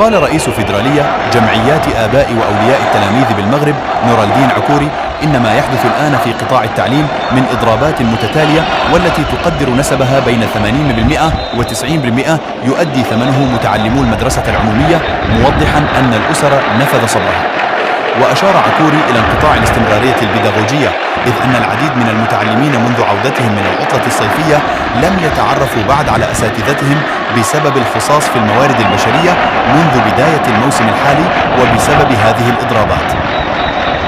وقال رئيس فيدرالية جمعيات آباء وأولياء التلاميذ بالمغرب نور الدين عكوري إن ما يحدث الآن في قطاع التعليم من إضرابات متتالية والتي تقدر نسبها بين 80% و90% يؤدي ثمنه متعلمو المدرسة العمومية، موضحا أن الأسر نفذ صبرها. وأشار عكوري إلى انقطاع الاستمرارية البيداغوجية، إذ أن العديد من المتعلمين منذ عودتهم من العطلة الصيفية لم يتعرفوا بعد على أساتذتهم بسبب الخصاص في الموارد البشرية منذ بداية الموسم الحالي وبسبب هذه الإضرابات.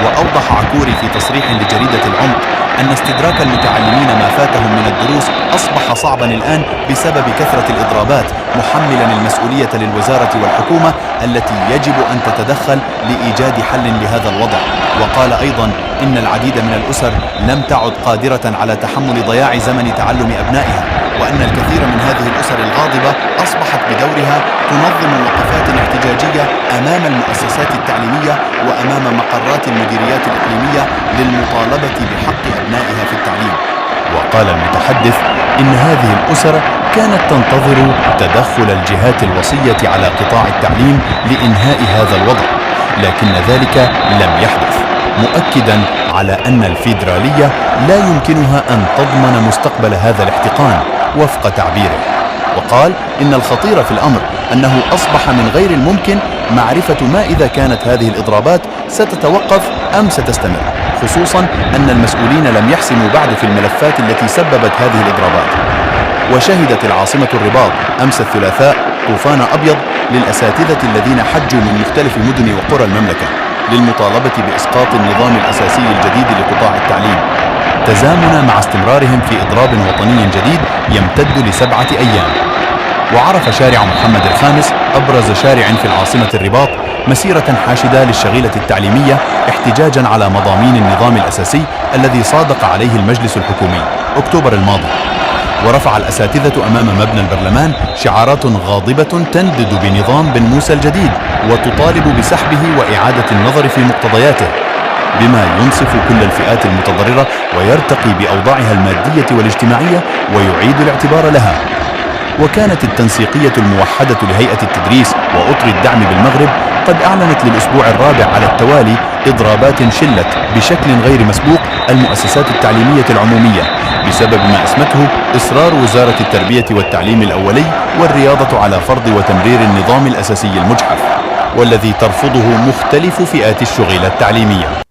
وأوضح عكوري في تصريح لجريدة العمق أن استدراك المتعلمين ما فاتهم من الدروس أصبح صعبا الآن بسبب كثرة الإضرابات، محملا المسؤولية للوزارة والحكومة التي يجب أن تتدخل لإيجاد حل لهذا الوضع. وقال أيضا إن العديد من الأسر لم تعد قادرة على تحمل ضياع زمن تعلم أبنائها، وأن الكثير من هذه الأسر الغاضبة أصبحت بدورها تنظم وقفات احتجاجية أمام المؤسسات التعليمية وأمام مقرات المديريات الإقليمية للمطالبة بحق أبنائها في التعليم. وقال المتحدث إن هذه الأسر كانت تنتظر تدخل الجهات الوصية على قطاع التعليم لإنهاء هذا الوضع، لكن ذلك لم يحدث، مؤكدا على أن الفيدرالية لا يمكنها أن تضمن مستقبل هذا الاحتقان وفق تعبيره. وقال إن الخطير في الأمر أنه أصبح من غير الممكن معرفة ما إذا كانت هذه الإضرابات ستتوقف أم ستستمر، خصوصا أن المسؤولين لم يحسموا بعد في الملفات التي سببت هذه الإضرابات. وشهدت العاصمة الرباط أمس الثلاثاء طوفان أبيض للأساتذة الذين حجوا من مختلف مدن وقرى المملكة للمطالبة بإسقاط النظام الأساسي الجديد لقطاع التعليم، تزامنا مع استمرارهم في إضراب وطني جديد يمتد ل7 أيام. وعرف شارع محمد الخامس أبرز شارع في العاصمة الرباط مسيرة حاشدة للشغيلة التعليمية احتجاجا على مضامين النظام الأساسي الذي صادق عليه المجلس الحكومي أكتوبر الماضي. ورفع الأساتذة أمام مبنى البرلمان شعارات غاضبة تندد بنظام بن موسى الجديد وتطالب بسحبه وإعادة النظر في مقتضياته، بما ينصف كل الفئات المتضررة ويرتقي بأوضاعها المادية والاجتماعية ويعيد الاعتبار لها. وكانت التنسيقية الموحدة لهيئة التدريس وأطر الدعم بالمغرب قد أعلنت للأسبوع الرابع على التوالي إضرابات شلت بشكل غير مسبوق المؤسسات التعليمية العمومية بسبب ما اسمته إصرار وزارة التربية والتعليم الأولي والرياضة على فرض وتمرير النظام الأساسي المجحف، والذي ترفضه مختلف فئات الشغيلة التعليمية.